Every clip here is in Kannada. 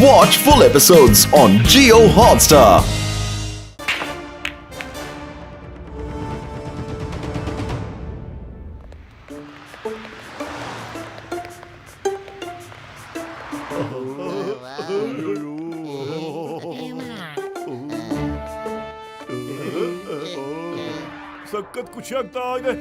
Watch full episodes on Jio Hotstar. ಸಖತ್ ಖುಷಿ ಆಗ್ತಾ ಇದೆ.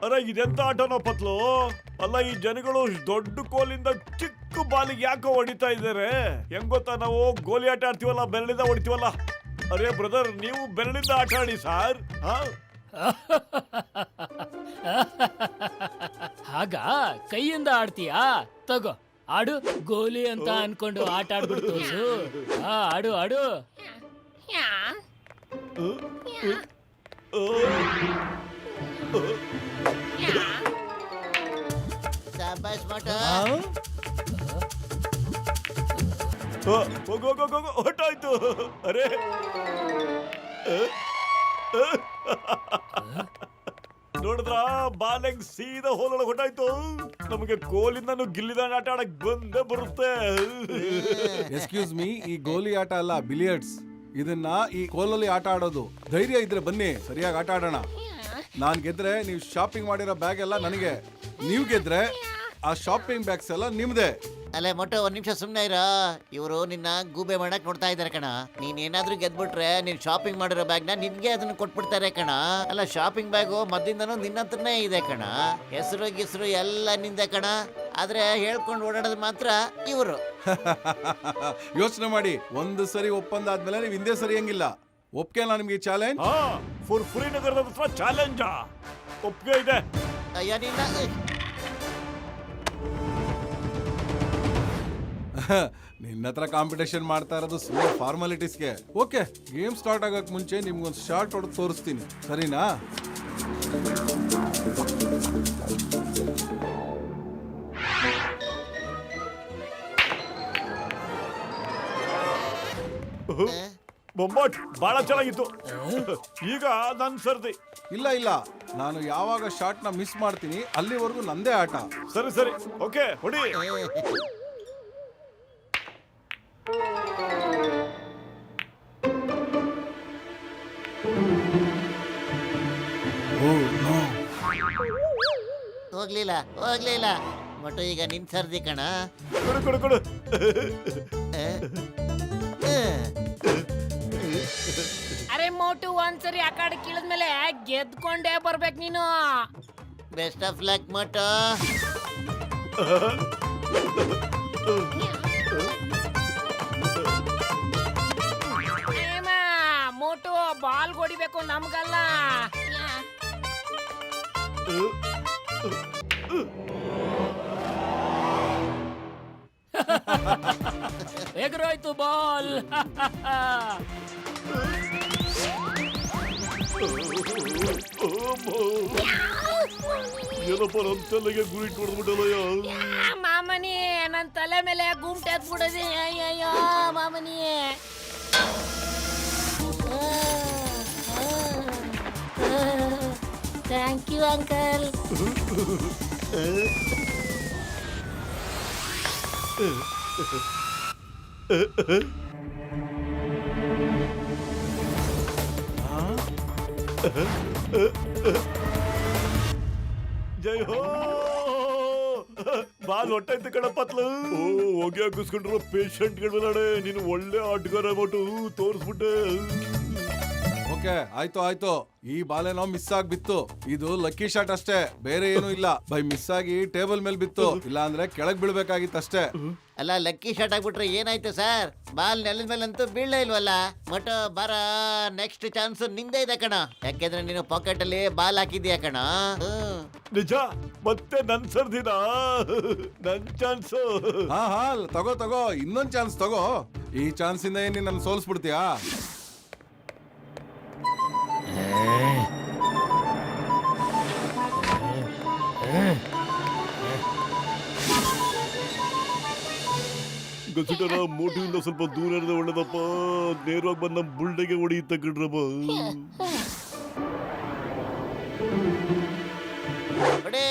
ಅರೆ ಇದೆಂತ ಆಟನೋ ಪತ್ಲು. ಅಲ್ಲ ಈ ಜನಗಳು ದೊಡ್ಡ ಕೋಲಿಂದ ಚಿಕ್ಕ ಬಾಲಿಗೆ ಯಾಕೋ ಹೊಡಿತಾ ಇದ್ದಾರೆ? ಹೆಂಗ್ ಗೊತ್ತಾ, ನಾವು ಗೋಲಿ ಆಟ ಆಡ್ತೀವಲ್ಲ, ಬೆರಳಿಂದ ಹೊಡಿತೀವಲ್ಲ. ಅರೆ ಬ್ರದರ್, ನೀವು ಬೆರಳಿಂದ ಆಟ ಆಡಿ ಸಾರ್. ಹಾಗ ಕೈಯಿಂದ ಆಡ್ತೀಯಾ? ತಗೋ ಆಡು, ಗೋಲಿ ಅಂತ ಅನ್ಕೊಂಡು ಆಟ ಆಡ್ಬಿಟ್ಟು ತೋರ್ಸು. ಆಡು ಆಡು. ಹೊಟ್ಟಾಯ್ತು. ಅರೆ ನೋಡಿದ್ರ, ಬಾಲ್ ಹೆಂಗ್ ಸೀದಾ ಹೋಲೊಳಗೆ ಹೊಟ್ಟಾಯ್ತು. ನಮಗೆ ಕೋಲಿಂದ ಗಿಲ್ಲಿದಾಂಡ್ ಆಟ ಆಡಕ್ ಬಂದೇ ಬರುತ್ತೆ. ಎಕ್ಸ್ಕ್ಯೂಸ್ ಮೀ, ಈ ಗೋಲಿ ಆಟ ಅಲ್ಲ, ಬಿಲಿಯರ್ಡ್ಸ್. ಇದನ್ನ ಈ ಕೋಲಲ್ಲಿ ಆಟ ಆಡೋದು. ಧೈರ್ಯ ಇದ್ರೆ ಬನ್ನಿ, ಸರಿಯಾಗಿ ಆಟ ಆಡೋಣ. ನಾನ್ ಗೆದ್ರೆ ನೀವು ಶಾಪಿಂಗ್ ಮಾಡಿರೋ ಬ್ಯಾಗ್ ಎಲ್ಲ ನನಗೆ, ನೀವು ಗೆದ್ರೆ ಆ ಶಾಪಿಂಗ್ ಬ್ಯಾಗ್ಸ್ ಎಲ್ಲ ನಿಮ್ದೆ. ಅಲ್ಲೇ ಮೊಟ್ಟ ಒಂದ್ ನಿಮಿಷ ಸುಮ್ನೆ ಇರ. ಇವರು ನಿನ್ನ ಗೂಬೆ ಮಾಡಕ್ ನೋಡ್ತಾ ಇದಾರೆ ಕಣ. ನೀನ್ ಏನಾದ್ರೂ ಗೆದ್ಬಿಟ್ರೆ ನೀನ್ ಶಾಪಿಂಗ್ ಮಾಡಿರೋ ಬ್ಯಾಗ್ ನ ನಿನ್ಗೆ ಅದನ್ನ ಕೊಟ್ಬಿಡ್ತಾರೆ ಕಣ. ಅಲ್ಲ, ಶಾಪಿಂಗ್ ಬ್ಯಾಗು ಮೊದ್ಲಿಂದನೂ ನಿನ್ನ ಹತ್ರನೇ ಇದೆ ಕಣ. ಹೆಸರು ಗಿಸ್ರು ಎಲ್ಲ ನಿಂದೆ ಕಣ. ಆದ್ರೆ ಹೇಳ್ಕೊಂಡು ಓಡಾಡೋದು ಮಾತ್ರ ಇವರು. ಯೋಚನೆ ಮಾಡಿ, ಒಂದು ಸರಿ ಒಪ್ಪಂದ ಆದ್ಮೇಲೆ ನೀವು ಹಿಂದೆ ಸರಿಯಂಗಿಲ್ಲ. ಒಪ್ಗೆನಾ ನಿಮ್ಗೆ ಚಾಲೆಂಜ್? ಫುರ್ಫುರಿ ನಗರದ ಹತ್ರ ಚಾಲೆಂಜ್ ಒಪ್ಪಿಗೆ ಇದೆ. ಅಯ್ಯ ನಿನ್ನ ನಿನ್ನ ಹತ್ರ ಕಾಂಪಿಟೇಷನ್ ಮಾಡ್ತಾ ಇರೋದು ಸುಮ್ಮನೆ ಫಾರ್ಮಾಲಿಟೀಸ್ಗೆ. ಓಕೆ, ಗೇಮ್ ಸ್ಟಾರ್ಟ್ ಆಗಕ್ ಮುಂಚೆ ನಿಮ್ಗೊಂದು ಶಾರ್ಟ್ ಹೊಡೆದು ತೋರಿಸ್ತೀನಿ, ಸರಿನಾ? ಬೊಂಬಾಟ್ ಬಹಳ ಚೆನ್ನಾಗಿತ್ತು. ಈಗ ನನ್ ಸರ್ದಿ. ಇಲ್ಲ ಇಲ್ಲ, ನಾನು ಯಾವಾಗ ಶಾರ್ಟ್ ನ ಮಿಸ್ ಮಾಡ್ತೀನಿ ಅಲ್ಲಿವರೆಗೂ ನಂದೇ ಆಟ. ಸರಿ ಸರಿ, ಓಕೆ, ಹೊಡಿ. ಹೋಗ್ಲಿಲ್ಲ ಮೊಟ್ಟ. ಈಗ ನಿನ್ ಸರ್ದಿ ಕಣ. ಕೊಡು ಕೊಡು ಕೊಡು. ಅರೆ ಮೋಟು, ಒಂದ್ಸರಿ ಆ ಕಡೆ ಕೀಳದ್ಮೇಲೆ ಗೆದ್ಕೊಂಡೇ ಬರ್ಬೇಕು ನೀನು. ಬೆಸ್ಟ್ ಆಫ್ ಲಕ್ ಮೊಟ್ಟ. ಮೋಟು, ಬಾಲ್ ಹೊಡಿಬೇಕು, ನಮ್ಗಲ್ಲ. ಎಗರೋಯ್ತು ಬಾಲ್. ಏನಪ್ಪ ನಮ್ ತಲೆಗೆ ಗುರಿ ಹೊಡೆದ್ಬಿಟ್ಟಲ್ಲ. ಮಾಮನಿ, ನನ್ ತಲೆ ಮೇಲೆ ಗುಂಟೆ ಎತ್ಬಿಡದೆ. ಅಯ್ಯಯ್ಯೋ ಮಾಮನಿ. Thank you uncle. ಜೈ ಹೋ. ಬಾಲ್ ಹೊಟ್ಟಾಯ್ತು ಕಣ ಪತ್ಲು. ಹೋಗಿ ಹಾಕಿಸ್ಕೊಂಡ್ರು ಪೇಷಂಟ್ ಗಳು. ನೀನು ಒಳ್ಳೆ ಆಟಗಾರ ಆಗ್ಬಿಟ್ಟು ತೋರಿಸ್ಬಿಟ್ಟೆ. ಓಕೆ, ಆಯ್ತು. ಈ ಬಾಲೇನೋ ಮಿಸ್ ಆಗಿ ಬಿತ್ತು. ಇದು ಲಕ್ಕಿ ಶಾಟ್ ಅಷ್ಟೇ, ಬೇರೆ ಏನು ಇಲ್ಲ. ಬೈ ಮಿಸ್ ಆಗಿ ಟೇಬಲ್ ಮೇಲೆ ಬಿತ್ತು, ಇಲ್ಲ ಅಂದ್ರೆ ಕೆಳಗ್ ಬೀಳ್ಬೇಕಾಗಿತ್ತು ಅಷ್ಟೇ. ಅಲ್ಲ, ಲಕ್ಕಿ ಶಾಟ್ ಆಗ್ಬಿಟ್ರೆ ಏನಾಯ್ತು ಸರ್? ಬಾಲ್ ನೆಲದ ಮೇಲಂತೂ ಬೀಳಲೇ ಇಲ್ವಲ್ಲ. ಮೊಟ್ಟ ಬಾರ, ನೆಕ್ಸ್ಟ್ ಚಾನ್ಸ್ ನಿಂದೇ ಇದೆ ಕಣ. ಯಾಕೆಂದ್ರೆ ನೀನು ಪಾಕೆಟ್ ಅಲ್ಲಿ ಬಾಲ್ ಹಾಕಿದ್ಯಾ ಕಣ. ನಿಜ, ಮತ್ತೆ ನನ್ ಸರ್ದಿನ ನನ್ ಚಾನ್ಸ್. ಹಾ ತಗೋ, ಇನ್ನೊಂದ್ ಚಾನ್ಸ್ ತಗೋ. ಈ ಚಾನ್ಸ್ ಇಂದ ಏನ್ ನನ್ನ ಸೋಲ್ಸ್ಬಿಡ್ತೀಯಾ? ಕಸಿಟರ ಮೋಟಿವಿಂದ ಸ್ವಲ್ಪ ದೂರ ಇರೋದೇ ಒಳ್ಳೇದಪ್ಪ. ನೇರವಾಗಿ ಬಂದು ನಮ್ಮ ಬುಲ್ಡೆಗೆ ಹೊಡೆಯುತ್ತೆ ಕಣ್ರಪ್ಪ. ಹೊಡೆ.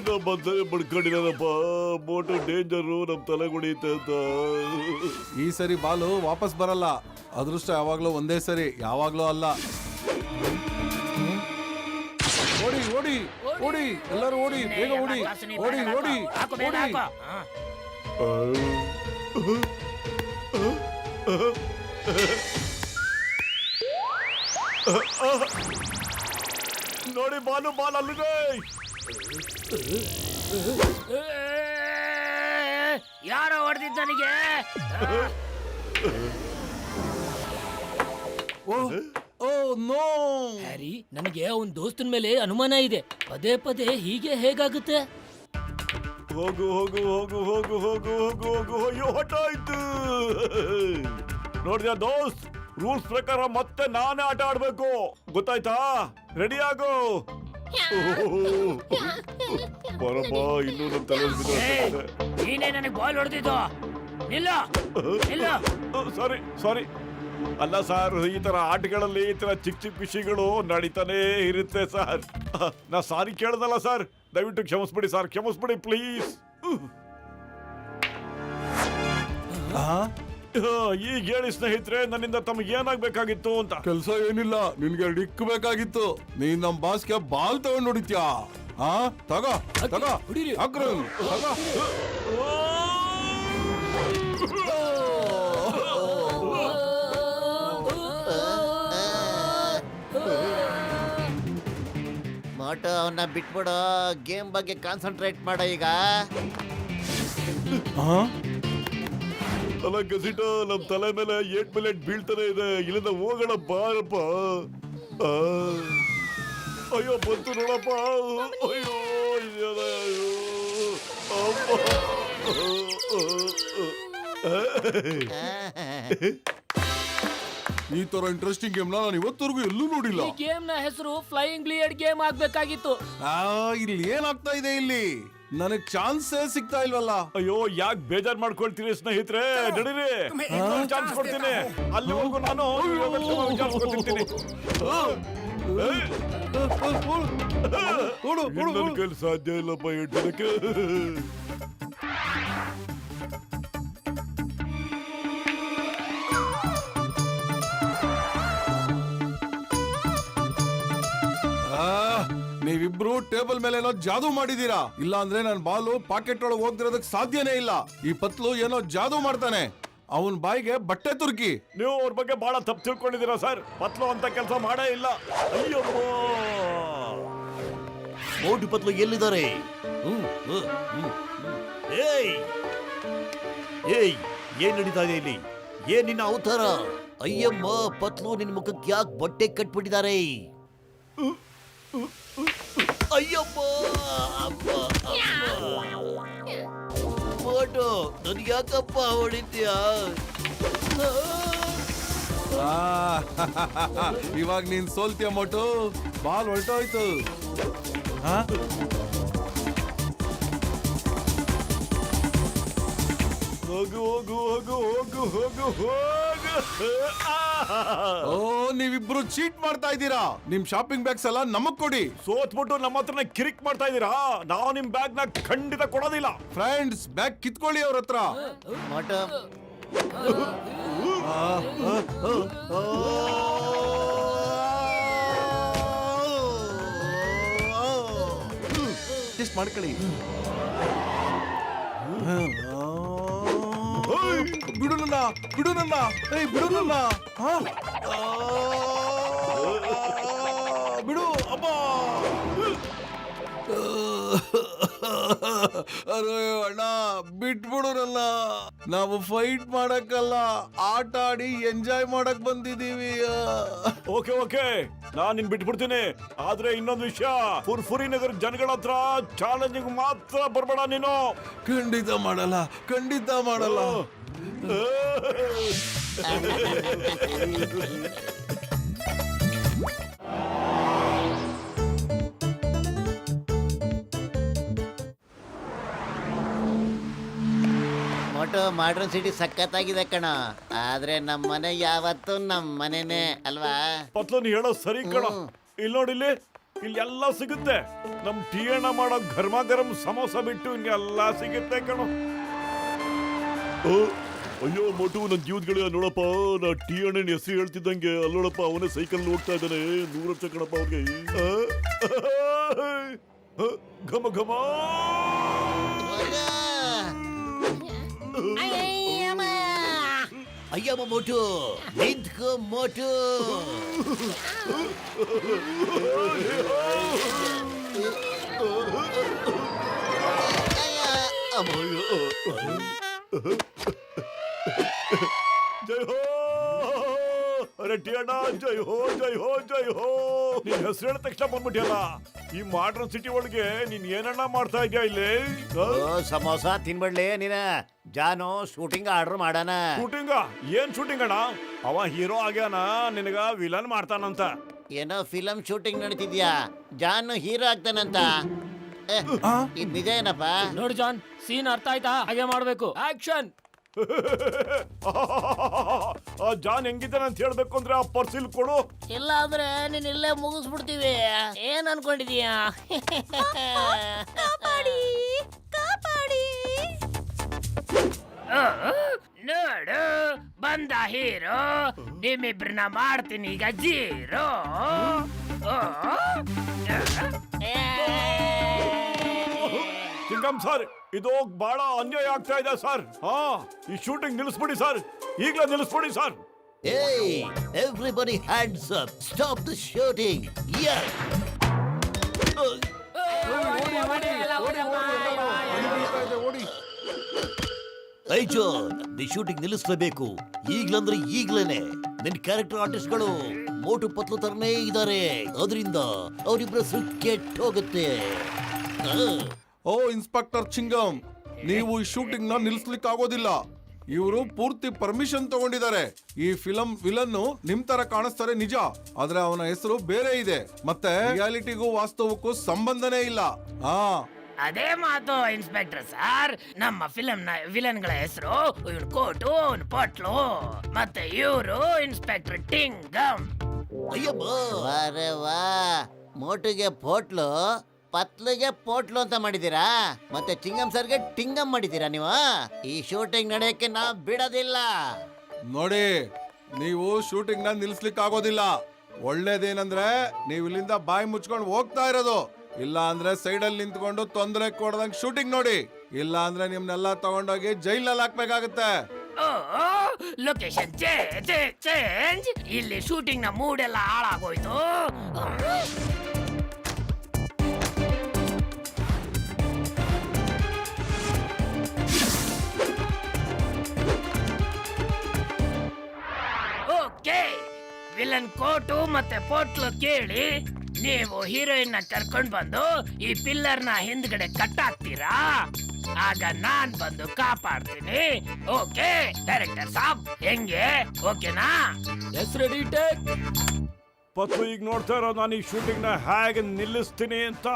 ನಾ ಬಂದರೆ ಬಡ್ಕೊಂಡಿಲ್ಲಪ್ಪ. ಮೋಟು ಡೇಂಜರು, ನಮ್ ತಲೆ ಹೊಡೆಯುತ್ತೆ ಅಂತ. ಈ ಸರಿ ಬಾಲು ವಾಪಸ್ ಬರಲ್ಲ. ಅದೃಷ್ಟ ಯಾವಾಗ್ಲೂ ಒಂದೇ ಸರಿ, ಯಾವಾಗ್ಲೂ ಅಲ್ಲ. ಓಡಿ ಓಡಿ ಓಡಿ, ಎಲ್ಲರೂ ಓಡಿ, ಬೇಗ ಓಡಿ ಓಡಿ ಓಡಿ ಓಡಿ. ನೋಡಿ ಬಾಲು, ಬಾಲ್ ಅಲ್ಲಿದೆ. ಯಾರೋ ಹೊಡೆದಿದ್ದ ನನಗೆ. ಓ ನೋ ಹ್ಯಾರಿ, ನನಗೆ ಅವನ್ ದೋಸ್ತನ ಮೇಲೆ ಅನುಮಾನ ಇದೆ. ಪದೇ ಪದೇ ಹೀಗೆ ಹೇಗಾಗುತ್ತೆ? ಹೋಗು ಹೋಗು ಹೋಗು ಹೋಗು ಹೋಗು ಹೋಗು ಹೋಗು. ಅಯ್ಯೋ ಹೊಟ್ಟಾಯ್ತು. ನೋಡಿದ್ಯಾ ದೋಸ್ತ್, ರೂಲ್ಸ್ ಪ್ರಕಾರ ಮತ್ತೆ ನಾನೇ ಆಟ ಆಡ್ಬೇಕು, ಗೊತ್ತಾಯ್ತಾ? ರೆಡಿ ಆಗು. ಬರಪ್ಪ, ಇನ್ನೂ ನಮ್ ತಲೆ ನೀನೇ ನನಗೆ ಬಾಲ್ ಹೊಡೆದಿದ್ದು. ನಿಲ್ಲ ನಿಲ್ಲ. ಸಾರಿ ಸಾರಿ. ಅಲ್ಲ ಸರ್, ಈ ತರ ಆಟಗಳಲ್ಲಿ ಈ ತರ ಚಿಕ್ಕ ಚಿಕ್ಕ ವಿಷಯಗಳು ನಡೀತಾನೆ ಇರುತ್ತೆ ಸರ್. ನಾ ಸಾರಿ ಕೇಳ್ದಲ್ಲ ಸರ್, ದಯವಿಟ್ಟು ಕ್ಷಮಿಸ್ಬಿಡಿ ಸರ್, ಕ್ಷಮಿಸ್ಬಿಡಿ ಪ್ಲೀಸ್. ಈಗ ಹೇಳಿ ಸ್ನೇಹಿತರೆ, ನನ್ನಿಂದ ತಮಗೆ ಏನಾಗ್ಬೇಕಾಗಿತ್ತು ಅಂತ. ಕೆಲ್ಸ ಏನಿಲ್ಲ, ನಿನ್ಗೆ ಬೇಕಾಗಿತ್ತು. ನೀನ್ ನಮ್ ಬಾಸ್ಗೆ ಬಾಲ್ ತಗೊಂಡ್ ಹೊಡಿತ್ಯಾ? ತಗ ತಗ ಹೊಡೀರಿ. ಅಗ್ರನ್ ತಗ. ಮೋಟು, ಅವನ್ನ ಬಿಟ್ಬಿಡು. ಗೇಮ್ ಬಗ್ಗೆ ಕಾನ್ಸಂಟ್ರೇಟ್ ಮಾಡ ಈಗ. ಅಲ್ಲ ಗಸಿಟ, ನಮ್ ತಲೆ ಮೇಲೆ 8 ಮಿನಿಟ್ ಬೀಳ್ತಾನೆ ಇದೆ. ಇಲ್ಲಿಂದ ಹೋಗೋಣ ಬಾರಪ್ಪ. ಅಯ್ಯೋ ಬಂತು ನೋಡಪ್ಪ. ಅಯ್ಯೋ ಅಯ್ಯೋ ಈ ತರ ಇಂಟ್ರೆಸ್ಟಿಂಗ್ ಗೇಮ್ ನಾನು ಇವತ್ತವರೆಗೂ ಎಲ್ಲೂ ನೋಡಿಲ್ಲ. ಈ ಗೇಮ್ ನ ಹೆಸರು ಫ್ಲೈಯಿಂಗ್ ಬ್ಲಿಯರ್ಡ್ ಗೇಮ್ ಆಗ್ಬೇಕಾಗಿತ್ತು. ಇಲ್ಲಿ ಏನಾಗ್ತಾ ಇದೆ? ಇಲ್ಲಿ ನನಗ್ ಚಾನ್ಸೇ ಸಿಗ್ತಾ ಇಲ್ವಲ್ಲ. ಅಯ್ಯೋ, ಯಾಕೆ ಬೇಜಾರ್ ಮಾಡ್ಕೊಳ್ತೀರಿ ಸ್ನೇಹಿತರೆ? ನಡೀರಿ, ಚಾನ್ಸ್ ಕೊಡ್ತೀನಿ. ಅಲ್ಲಿವರೆಗೂ ನಾನು ವಿಚಾರಿಸ್ಕೊತಿರ್ತೀನಿ. ನನ್ನ ಕೈಲಿ ಸಾಧ್ಯ ಇಲ್ಲಪ್ಪ ಹೇಳ್ತಿದ್ದಕ್ಕೆ. ನೀವಿಬ್ರು ಟೇಬಲ್ ಮೇಲೆ ಏನೋ ಜಾದೂ ಮಾಡಿದೀರಾ. ಇಲ್ಲ ಅಂದ್ರೆ ನನ್ ಬಾಲು ಪಾಕೆಟ್ ಒಳಗೆ ಹೋಗ್ದಿರೋದಕ್ ಸಾಧ್ಯನೇ ಇಲ್ಲ. ಈ ಪತ್ಲು ಏನೋ ಜಾದೂ ಮಾಡ್ತಾನೆ. ಅವನ್ ಬಾಯಿಗೆ ಬಟ್ಟೆ ತುರ್ಕಿ. ನೀವು ಅವ್ರ ಬಗ್ಗೆ ಬಹಳ ತಪ್ಪು ತಿಳ್ಕೊಂಡಿದ್ದೀರಾ ಸರ್. ಪತ್ಲು ಅಂತ ಕೆಲಸ ಮಾಡೇ ಇಲ್ಲ. ಅಯ್ಯಮ್ಮ, ಮೋಟು ಪತ್ಲು ಎಲ್ಲಿದ್ದಾರೆ? ಏಯ್ ಏಯ್, ಏನ್ ನಡೀತಾ ಇದೆ ಇಲ್ಲಿ? ಏನ್ ನಿನ್ನ ಅವತಾರ? ಅಯ್ಯಮ್ಮ, ಪತ್ಲು ನಿನ್ ಮುಖಕ್ಕೆ ಯಾಕೆ ಬಟ್ಟೆ ಕಟ್ಬಿಟ್ಟಿದ್ದಾರೆ? ಅಯ್ಯಮ್ಮ, ಮೋಟು, ನನ್ ಯಾಕಪ್ಪ ಹೊಡಿತೀಯ? ಇವಾಗ ನೀನ್ ಸೋಲ್ತೀಯ ಮೋಟು. ಬಾಲ್ ಹೊರಟೋಯ್ತು. ಹೋಗು ಹೋಗು ಹೋಗು ಹೋಗು ಹೋಗು ಹೋಗು. ಓ, ನೀವಿಬ್ರು ಚೀಟ್ ಮಾಡ್ತಾ ಇದ್ದೀರಾ. ನಿಮ್ ಶಾಪಿಂಗ್ ಬ್ಯಾಗ್ಸ್ ಎಲ್ಲ ನಮಗ್ ಕೊಡಿ. ಸೋತ್ಬಿಟ್ಟು ನಮ್ಮ ಹತ್ರನೇ ಕಿರಿಕ್ ಮಾಡ್ತಾ ಇದ್ದೀರಾ. ನಾವು ನಿಮ್ ಬ್ಯಾಗ್ ನ ಖಂಡಿತ ಕೊಡೋದಿಲ್ಲ. ಫ್ರೆಂಡ್ಸ್, ಬ್ಯಾಗ್ ಕಿತ್ಕೊಳ್ಳಿ ಅವ್ರ ಹತ್ರ. ಮೋಟು, ಟೆಸ್ಟ್ ಮಾಡ್ಕೊಳ್ಳಿ. ಬಿಡು ನನ್ನ, ಬಿಡು ನನ್ನ, ಏಯ್ ಬಿಡು ನನ್ನ. ಬಿಡು ಅಬ್ಬಾ. ಅರೆ ಅಣ್ಣ ಬಿಟ್ಬಿಡೋರಲ್ಲ, ನಾವು ಫೈಟ್ ಮಾಡಕ್ಕಲ್ಲ, ಆಟ ಆಡಿ ಎಂಜಾಯ್ ಮಾಡಕ್ ಬಂದಿದೀವಿ. ಓಕೆ ಓಕೆ, ನಾನ್ ನಿನ್ ಬಿಟ್ಬಿಡ್ತೀನಿ. ಆದ್ರೆ ಇನ್ನೊಂದು ವಿಷಯ, ಫುರ್ಫುರಿ ನಗರ ಜನಗಳ ಹತ್ರ ಚಾಲೆಂಜಿಂಗ್ ಮಾತ್ರ ಬರ್ಬೇಡ ನೀನು. ಖಂಡಿತ ಮಾಡಲ್ಲ, ಖಂಡಿತ ಮಾಡಲ್ಲ. ಮೋಟು ಮಾಡ್ರನ್ ಸಿಟಿ ಸಖತ್ತಾಗಿದೆ ಕಣ, ಆದ್ರೆ ನಮ್ಮ ಮನೆ ಯಾವತ್ತೂ ನಮ್ಮ ಮನೆನೇ ಅಲ್ವಾ? ಪತ್ಲು ನೀ ಹೇಳೋ ಸರಿ ಕಣ. ಇಲ್ಲಿ ನೋಡಿ, ಇಲ್ಲಿ ಎಲ್ಲ ಸಿಗುತ್ತೆ. ನಮ್ ಟೀ ಅಣ್ಣ ಮಾಡೋ ಗರ್ಮ ಗರಂ ಸಮೋಸ ಬಿಟ್ಟು ಇನ್ನೆಲ್ಲ ಸಿಗುತ್ತೆ ಕಣೋ. ಅಯ್ಯೋ ಮೋಟು, ನನ್ನ ಜೀವದಗಳ ನೋಡಪ್ಪ, ನಾ ಟೀ ಅಣ್ಣನ ಹೆಸರು ಹೇಳ್ತಿದ್ದಂಗೆ ಅಲ್ಲೋಡಪ್ಪ, ಅವನೇ ಸೈಕಲ್ ಹೋಗ್ತಾ ಇದ್ದಾನೆ. 100 ವರ್ಷ ಕಣಪ್ಪ ಅವ್ರಿಗೆ. ಘಮ ಘಮ. ಅಯ್ಯಮ್ಮ ಮೋಟು, ನಿಂತ್ಕೋ ಮೋಟು. ಜೈ ಹೋ. ಅರೆ ಟೀ ಅಣ್ಣ, ಜೈ ಹೋ ಜೈ ಹೋ ಜೈ ಹೋ. ನೀನ್ ಹೆಸರು ಹೇಳಿದ ತಕ್ಷಣ ಬಂದ್ಬಿಟ್ಟಿಯಲ್ಲ. ಈ ಮಾಡ್ರನ್ ಸಿಟಿ ಒಳಗೆ ನೀನ್ ಏನಣ್ಣ ಮಾಡ್ತಾ ಇದ್ಯಾ ಇಲ್ಲಿ? ಸಮೋಸ ತಿನ್ಬಿಡ್ಲಿ ನೀನ. ಜಾನು ಶೂಟಿಂಗ್ ಆರ್ಡರ್ ಮಾಡೋಣ. ಶೂಟಿಂಗ? ಏನ್ ಶೂಟಿಂಗ್ ಅಣ್ಣ? ಅವ ಹೀರೋ ಆಗ್ಯಾನ, ನಿನಗ ವಿಲನ್ ಮಾಡ್ತಾನಂತ. ಏನೋ ಫಿಲಂ ಶೂಟಿಂಗ್ ನಡೀತಿದ್ಯಾ, ಜಾನು ಹೀರೋ ಆಗ್ತಾನಂತ. ಇದು ನಿಜ ಏನಪ್ಪ? ನೋಡು ಜಾನ್, ಸೀನ್ ಅರ್ಥ ಆಯ್ತಾ? ಹಾಗೆ ಮಾಡ್ಬೇಕು. ಆಕ್ಷನ್. ಜಾನ್ ಹೆಂಗಿದ್ದಾನೆ ಅಂತ ಹೇಳ್ಬೇಕು ಅಂದ್ರೆ ಆ ಪರ್ಸಿಲ್ ಕೊಡು. ಇಲ್ಲ ಅಂದ್ರೆ ನೀನ್ ಇಲ್ಲೇ ಮುಗಿಸ್ಬಿಡ್ತೀವಿ. ಏನ್ ಅನ್ಕೊಂಡಿದೀಯಾ? ಕಾಪಾಡಿ ಕಾಪಾಡಿ. ನೋಡು, ಬಂದ ಹೀರೋ. ನಿಮ್ಮಿಬ್ರನ್ನ ಮಾಡ್ತೀನಿ ಈಗ ಜೀರೋ. ಚಿಂಗಮ್ ಸರ್, ಇದು ಬಹಳ ಅನ್ಯಾಯ ಆಗ್ತಾ ಇದೆ ಸರ್. ಈ ಶೂಟಿಂಗ್ ನಿಲ್ಲಿಸ್ಬಿಡಿ ಸರ್, ಈಗಲೇ ನಿಲ್ಲಿಸ್ಬಿಡಿ sir. Hey, everybody hands up. Stop the shooting. Yeah. ಐಜೋ, ದಿ ಶೂಟಿಂಗ್ ನಿಲ್ಲಿಸಲೇಬೇಕು. ಈಗ್ಲಂದ್ರೆ ಈಗ್ಲೇನೆ. ನಿನ್ ಕ್ಯಾರೆಕ್ಟರ್ ಆರ್ಟಿಸ್ಟ್ಗಳು ಮೋಟು ಪತ್ಲು ತರನೇ ಇದ್ದಾರೆ. ಅದರಿಂದ ಅವರಿಬ್ಬರ ಹೆಸರು ಕೆಟ್ಟೋಗುತ್ತೆ. ಓ ಇನ್ಸ್ಪೆಕ್ಟರ್ ಚಿಂಗಮ್, ನೀವು ಈ ಶೂಟಿಂಗ್ ನ ನಿಲ್ಲಿಸ್ಲಿಕ್ಕೆ ಆಗೋದಿಲ್ಲ. ಇವರು ಪೂರ್ತಿ ಪರ್ಮಿಷನ್ ತಗೊಂಡಿದ್ದಾರೆ. ಈ ಫಿಲಂ ವಿಲನ್ ನಿಮ್ ತರ ಕಾಣಿಸ್ತಾರೆ ನಿಜ, ಆದ್ರೆ ಅವನ ಹೆಸರು ಬೇರೆ ಇದೆ. ಮತ್ತೆ ರಿಯಾಲಿಟಿಗೂ ವಾಸ್ತವಕ್ಕೂ ಸಂಬಂಧನೇ ಇಲ್ಲ. ಅದೇ ಮಾತು ಇನ್ಸ್ಪೆಕ್ಟರ್ ಸರ್. ನಮ್ಮ ಫಿಲಂ ನ ವಿಲನ್ಗಳ ಹೆಸರು ಇವನ್ ಕೋಟು, ಇವನ್ ಪೊಟ್ಲು, ಮತ್ತೆ ಇವರು ಇನ್ಸ್ಪೆಕ್ಟರ್ ಟಿಂಗಮ್. ಅಯ್ಯಮ್ಮ, ವಾರೆ ವಾ, ಮೋಟುಗೆ ಪೋಟ್ಲು, ಪತ್ಲಿಗೆ ಪೋಟ್ಲು ಅಂತ ಮಾಡಿದೀರಾ, ಮತ್ತೆ ಚಿಂಗಮ್ ಸರ್ಗೆ ಟಿಂಗಮ್ ಮಾಡಿದೀರಾ ನೀವು. ಈ ಶೂಟಿಂಗ್ ನಡೆಯಕ್ಕೆ ನಾ ಬಿಡೋದಿಲ್ಲ. ನೋಡಿ, ನೀವು ಶೂಟಿಂಗ್ ನ ನಿಲ್ಲಿಸ್ಲಿಕ್ಕೆ ಆಗೋದಿಲ್ಲ. ಒಳ್ಳೇದೇನಂದ್ರೆ ನೀವು ಇಲ್ಲಿಂದ ಬಾಯಿ ಮುಚ್ಕೊಂಡು ಹೋಗ್ತಾ ಇರೋದು. ಇಲ್ಲ ಅಂದ್ರೆ ಸೈಡ್ ಅಲ್ಲಿ ನಿಂತ್ಕೊಂಡು ತೊಂದರೆ ಕೊಡದಂಗ್ ಶೂಟಿಂಗ್ ನೋಡಿ. ಇಲ್ಲ ಅಂದ್ರೆ ನಿಮ್ನೆಲ್ಲ ತಗೊಂಡೋಗಿ ಜೈಲಲ್ಲಿ ಹಾಕ್ಬೇಕಾಗತ್ತೆ. Location change. ಇಲ್ಲಿ ಶೂಟಿಂಗ್ ನ ಮೂಡ್ ಎಲ್ಲ ಹಾಳಾಗೋಯ್ತು. ಓಕೆ, ವಿಲನ್ ಕೋಟು ಮತ್ತೆ ಪೋಟ್ಲು ಕೇಳಿ, ನೀವು ಹೀರೋಯಿನ್ ನ ಕರ್ಕೊಂಡ್ ಬಂದು ಈ ಪಿಲ್ಲರ್ ನ ಹಿಂದ್ಗಡೆ ಕಟ್ಟಾಕ್ತೀರಾ. ಆಗ ನಾನ್ ಬಂದು ಕಾಪಾಡ್ತೀನಿ. ಓಕೆ ಡೈರೆಕ್ಟರ್ ಸಾಬ್, ಹೆಂಗೆ? ಓಕೆನಾ? Yes ready take. ಪತ್ಲು, ಈಗ ನೋಡ್ತಾ ಇರೋ ನಾನು ಈ ಶೂಟಿಂಗ್ ನ ಹೇಗೆ ನಿಲ್ಲಿಸ್ತೀನಿ ಅಂತ.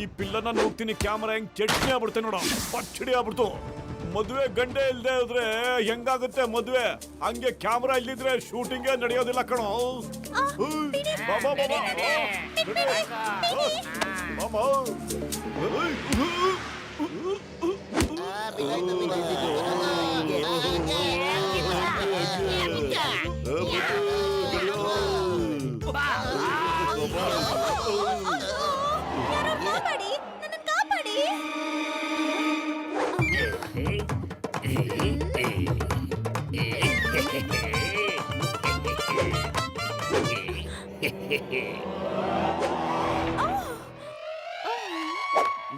ಈ ಪಿಲ್ಲರ್ನ ನೋಡ್ತೀನಿ, ಕ್ಯಾಮರಾ ಹೆಂಗ್ ಚಟ್ನಿ ಆಗ್ಬಿಡ್ತೇನೆ ನೋಡ, ಪಚ್ಚಡಿ ಆಗ್ಬಿಡ್ತು. ಮದುವೆ ಗಂಡೆ ಇಲ್ದೇ ಇದ್ರೆ ಹೆಂಗಾಗುತ್ತೆ ಮದುವೆ, ಹಂಗೆ ಕ್ಯಾಮ್ರಾ ಇಲ್ಲಿದ್ರೆ ಶೂಟಿಂಗೇ ನಡೆಯೋದಿಲ್ಲ ಕಣೋ. ಬಾಬಾ ಬಾಬಾ ಬಾಬಾ. ಕಾಪಾಡಿ, ನನ್ನ ಕಾಪಾಡಿ.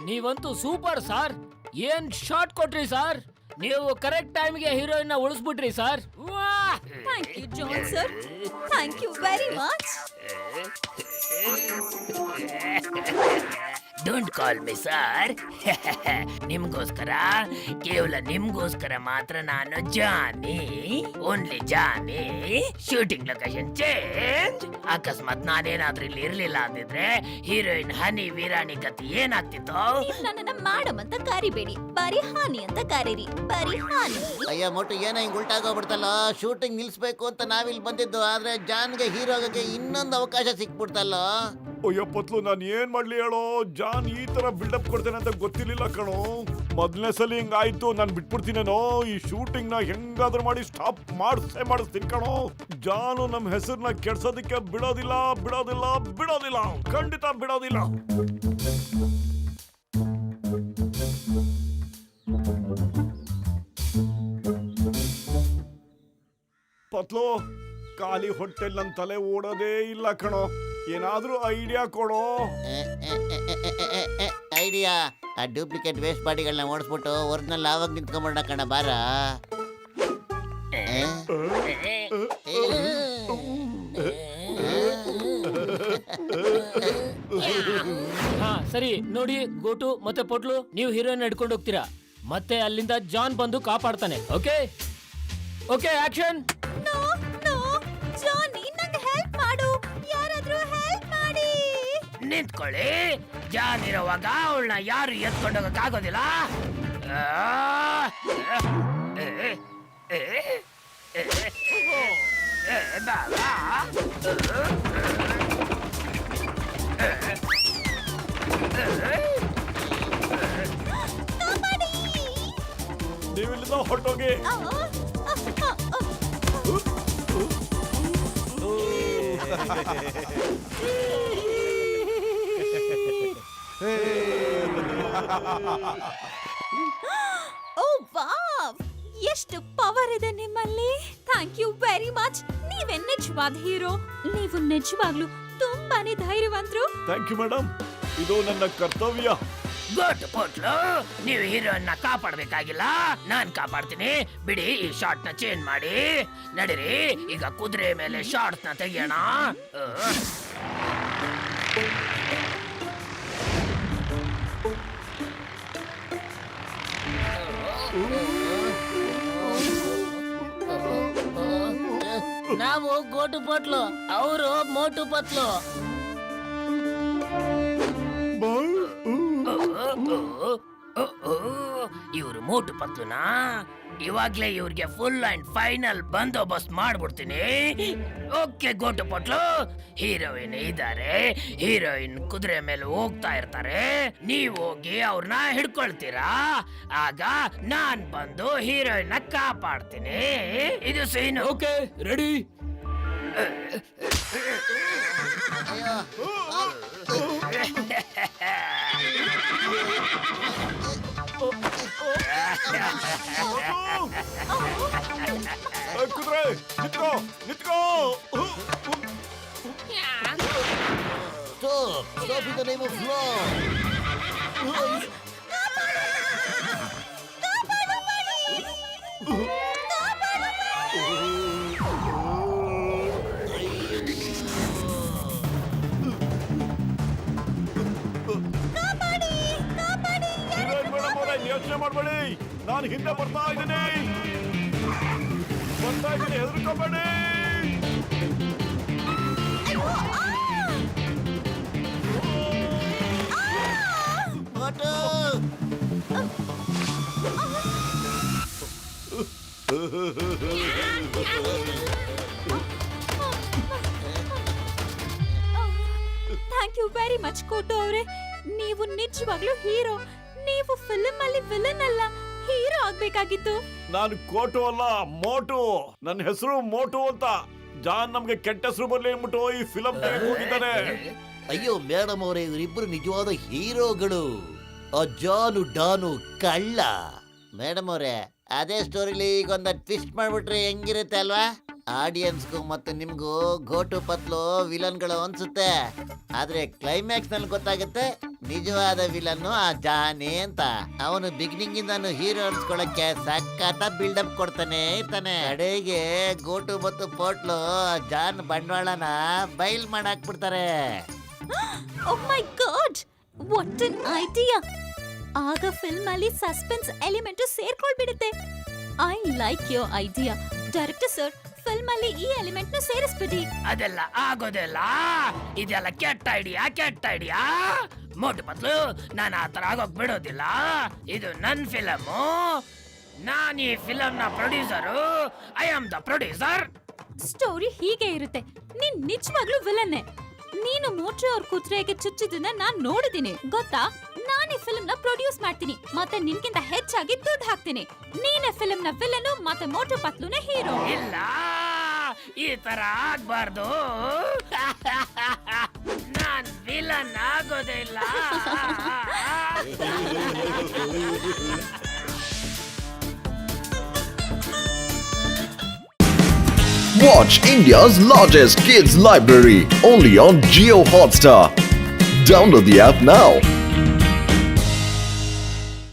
ನೀವಂತೂ ಸೂಪರ್ ಸರ್. ಏನ್ ಶಾಟ್ ಕೊಟ್ರಿ ಸರ್. ನೀವು ಕರೆಕ್ಟ್ ಟೈಮ್ಗೆ ಹೀರೋಯಿನ್ ಉಳಿಸ್ಬಿಟ್ರಿ sir. Thank you, John sir. Thank you very much. Don't call me sir. ನಿಮ್ಗೋಸ್ಕರ, ಕೇವಲ ನಿಮ್ಗೋಸ್ಕರ ಮಾತ್ರ ನಾನು Johnny, only Johnny. Shooting location change. ಅಕಸ್ಮಾತ್ ನಾನೇನಾದ್ರೂ ಇಲ್ಲಿ ಇರ್ಲಿಲ್ಲ ಅಂದಿದ್ರೆ ಹೀರೋಯಿನ್ ಹನಿ ವೀರಾಣಿ ಕತಿ ಏನಾಗ್ತಿತ್ತು? ನೀವ್ ನನ್ನನ್ನ ಮೇಡಮ್ ಅಂತ ಕರಿಬೇಡಿ, ಬರೀ ಹಾನಿ ಅಂತ ಕರೀರಿ, ಬರೀ ಹಾನಿ. ಅಯ್ಯ ಮೋಟು ಏನೋ ಹಿಂಗ್ ಉಲ್ಟಾಗೋಗ್ಬಿಡ್ತಲ್ಲ. ಶೂಟಿಂಗ್ ನಿಲ್ಸ್ಬೇಕು ಅಂತ ನಾವಿಲ್ಲಿ ಬಂದಿದ್ದು, ಆದ್ರೆ ಜಾನ್ಗೆ ಹೀರೋಗೆ ಇನ್ನೊಂದು ಅವಕಾಶ ಸಿಕ್ಬಿಡ್ತಲ್ಲ. ಅಯ್ಯೋ ಪತ್ಲು, ನಾನು ಏನ್ ಮಾಡ್ಲಿ ಹೇಳೋ? ಜಾನ್ ಈ ತರ ಬಿಲ್ಡಪ್ ಕೊಡ್ತೇನೆ ಅಂತ ಗೊತ್ತಿರ್ಲಿಲ್ಲ ಕಣೋ. ಮೊದ್ಲನೇ ಸಲ ಹಿಂಗಾಯ್ತು, ನಾನು ಬಿಟ್ಬಿಡ್ತೀನೇನೋ. ಈ ಶೂಟಿಂಗ್ ನ ಹೆಂಗಾದ್ರೂ ಮಾಡಿ ಸ್ಟಾಪ್ ಮಾಡಿಸ್ತೀನಿ ಕಣೋ. ಜಾನು ನಮ್ ಹೆಸರನ್ನ ಕೆಡ್ಸೋದಕ್ಕೆ ಬಿಡೋದಿಲ್ಲ, ಬಿಡೋದಿಲ್ಲ, ಬಿಡೋದಿಲ್ಲ, ಖಂಡಿತ ಬಿಡೋದಿಲ್ಲ. ಪತ್ಲು, ಖಾಲಿ ಹೊಟ್ಟೆಲ್ ನನ್ ತಲೆ ಓಡೋದೇ ಇಲ್ಲ ಕಣೋ. ಏನಾದ್ರೂ ಐಡಿಯಾ ಕೊಡೋ. ಐಡಿಯಾ, ಆ ಡೂಪ್ಲಿಕೇಟ್ ವೇಸ್ಟ್ ಬಾಡಿಗಳನ್ನ ಓಡಿಸ್ಬಿಟ್ಟು ಒರಿಜಿನಲ್ ಆವಾಗ ನಿಂತ್ಕೊಂಡ್ಬಿಡ ಕಣ ಬಾರ. ಹಾ ಸರಿ ನೋಡಿ, ಗೋಟು ಮತ್ತೆ ಪೊಟ್ಲು, ನೀವು ಹೀರೋಯಿನ್ ಹಿಡ್ಕೊಂಡು ಹೋಗ್ತೀರಾ, ಮತ್ತೆ ಅಲ್ಲಿಂದ ಜಾನ್ ಬಂದು ಕಾಪಾಡ್ತಾನೆ. Okay okay, action. No no Johnny, ನಂಗೆ ಹೆಲ್ಪ್ ಮಾಡು, ಯಾರಾದ್ರೂ ಹೆಲ್ಪ್ ಮಾಡಿ. ನಿಂತ್ಕೊಳ್ಳಿ. ಜಾನ್ ಇರುವಾಗ ಅವಳನ್ನ ಯಾರು ಎತ್ಕೊಂಡೋಗಕ್ಕಾಗೋದಿಲ್ಲ. ನೀವಿಲ್ಲಿಂದ ಹೊರಟೋಗಿ. ಆ, ಆ, ಆ, ಆ. ಓ ವಾವ್, ಎಷ್ಟು ಪವರ್ ಇದೆ ನಿಮ್ಮಲ್ಲಿ. Thank you very much. ನೀವೇ ನಿಜವಾದ ಹೀರೋ. ನೀವು ನಿಜವಾಗ್ಲೂ ತುಂಬಾನೇ ಧೈರ್ಯವಂತರು. ಥ್ಯಾಂಕ್ ಯು ಮೇಡಮ್, ಇದು ನನ್ನ ಕರ್ತವ್ಯ. ಗುಡ್ ಪೊಟ್ಲು, ನೀವು ಹೀರೋಯಿನ್ ಕಾಪಾಡ್ಬೇಕಾಗಿಲ್ಲ, ನಾನ್ ಕಾಪಾಡ್ತೀನಿ. ಬಿಡಿ, ಈ ಶಾರ್ಟ್ ನ ಚೇಂಜ್ ಮಾಡಿ. ನಡೀರಿ, ಈಗ ಕುದುರೆ ಮೇಲೆ ಶಾರ್ಟ್ ನ ತೆಗಿಯೋಣ. ನಾವು ಗೋಟು ಪಟ್ಲು, ಅವರು ಮೋಟು ಪತ್ಲು. ಇವ್ರು ಮೋಟು ಪತ್ಲುನಾ? ಇವಾಗ್ಲೇ ಇವ್ರಿಗೆ ಫುಲ್ ಅಂಡ್ ಫೈನಲ್ ಬಂದೋಬಸ್ತ್ ಮಾಡ್ಬಿಡ್ತೀನಿ. ಓಕೆ ಗೋಟು ಪಟ್ಲು, ಹೀರೋಯಿನ್ ಇದ್ದಾರೆ, ಹೀರೋಯಿನ್ ಕುದುರೆ ಮೇಲೆ ಹೋಗ್ತಾ ಇರ್ತಾರೆ, ನೀವ್ ಹೋಗಿ ಅವ್ರನ್ನ ಹಿಡ್ಕೊಳ್ತೀರಾ. ಆಗ ನಾನ್ ಬಂದು ಹೀರೋಯಿನ್ ಕಾಪಾಡ್ತೀನಿ. ಇದು ಸೀನ್. Okay ready? ಕುದುರೆ ನಿತ್ಕೋ, ನಿತ್ಕೋ. Stop! Stop in the name of law! Heroine madam ಅವರೇ, ಯೋಚನೆ ಮಾಡಬೇಡಿ, ನಾನು ಹಿಂದೆ ಬರ್ತಾ ಇದ್ದೀನಿ, ಹೆದರ್ಕೋಬೇಡಿ. ಮೋಟು, ಥ್ಯಾಂಕ್ ಯು ವೆರಿ ಮಚ್ ಕೋಟು ಅವರೇ. ನೀವು ನಿಜವಾಗ್ಲೂ ಹೀರೋ. ನೀವು ಫಿಲ್ಮ್ ಅಲ್ಲಿ ವಿಲನ್ ಅಲ್ಲ, ಹೀರೋ ಆಗ್ಬೇಕಾಗಿತ್ತು. ನಾನು ಕೋಟು ಅಲ್ಲ, ಮೋಟು. ನನ್ನ ಹೆಸರು ಮೋಟು ಅಂತ. ಜಾನ್ ನಮ್ಗೆ ಕೆಟ್ಟ ಹೆಸರು ಬರ್ಲಿ ಅಂದ್ಬಿಟ್ಟು ಈ ಫಿಲಂ ಹೋಗಿದ್ದಾನೆ. ಅಯ್ಯೋ ಮೇಡಮ್ ಅವರೇ, ಇವರಿಬ್ಬರು ನಿಜವಾದ ಹೀರೋಗಳು. ಆ ಜಾನು ಡಾನು ಕಳ್ಳ. ಮೇಡಮ್ ಅವ್ರೆ, ಅದೇ ಸ್ಟೋರಿಲಿ ಈಗ ಒಂದು ಟ್ವಿಸ್ಟ್ ಮಾಡ್ಬಿಟ್ರೆ ಹೆಂಗಿರುತ್ತೆ ಅಲ್ವಾ? ಆಡಿಯನ್ಸ್ಗೂ ಮತ್ತು ನಿಮ್ಗೂ ಗೋಟು ಪತ್ಲು ವಿಲನ್ಗಳು ಅನ್ಸುತ್ತೆ ಆದ್ರೆ ಕ್ಲೈಮ್ಯಾಕ್ಸ್ ನಲ್ಲಿ ಗೊತ್ತಾಗುತ್ತೆ ನಿಜವಾದ ವಿಲನ್ನು ಆ ಜಾನಿ ಅಂತ. ಅವನು ಬಿಗಿನಿಂಗ್ ಇಂದಾನು ಹೀರೋ ಅನ್ಸ್ಕೊಳಕ್ಕೆ ಸಖತ್ತ ಬಿಲ್ಡಪ್ ಕೊಡ್ತಾನೆ ಇರ್ತಾನೆ. ಕಡೆಗೆ ಗೋಟು ಮತ್ತು ಪೋಟ್ಲು ಆ ಜಾನ್ ಬಂಡವಾಳನ ಬಯಲ್ ಮಾಡಾಕ್ಬಿಡ್ತಾರೆ. Oh my god, what an idea! ಆಗ ಫಿಲ್ಮ್ ಅಲ್ಲಿ ಸಸ್ಪೆನ್ಸ್ ಎಲಿಮೆಂಟ್ ಸೇರ್ಕೊಳ್ಬಿಡುತ್ತೆ. I like your idea. Director sir, film ಅಲ್ಲಿ ಈ ಎಲಿಮೆಂಟ್ ನ ಸೇರಿಸ್ಬಿಡಿ. ಅದೆಲ್ಲ ಆಗೋದಿಲ್ಲ. ಇದೆಲ್ಲ ಕೆಟ್ಟ ಐಡಿಯಾ. ಮೋಟು ಪತ್ಲು, ನಾನು ಆ ತರ ಆಗೋಕ್ ಬಿಡೋದಿಲ್ಲ. ಇದು ನನ್ ಫಿಲಮು. ನಾನು ಈ ಫಿಲಮ್ ನ producer. I am the producer. Story ಹೀಗೆ ಇರುತ್ತೆ. ನೀನ್ ನಿಜವಾಗ್ಲೂ ವಿಲನ್ನೇ. ನೀನು ಮೋಟ್ರೆ ಅವ್ರ ಕುದುರೆಗೆ ಚುಚ್ಚಿದ್ದನ್ನ ನಾನ್ ನೋಡಿದೀನಿ, ಗೊತ್ತಾ? ನಾನೇ ಫಿಲ್ಮ್ ನ ಪ್ರೊಡ್ಯೂಸ್ ಮಾಡ್ತೀನಿ ಮತ್ತೆ ನಿನ್ಗಿಂತ ಹೆಚ್ಚಾಗಿ ದುಡ್ಡು ಹಾಕ್ತೀನಿ. ನೀನೇ ಫಿಲ್ಮ್ ನ ವಿಲನ್ ಮತ್ತೆ ಮೋಟು ಪತ್ಲುನೇ ಹೀರೋ. ಇಲ್ಲ, ಈ ತರ ಆಗ್ಬಾರ್ದು. ನಾನ್ ವಿಲನ್ ಆಗೋದೇ ಇಲ್ಲ. Watch India's largest kids library only on Jio Hotstar. Download the app now.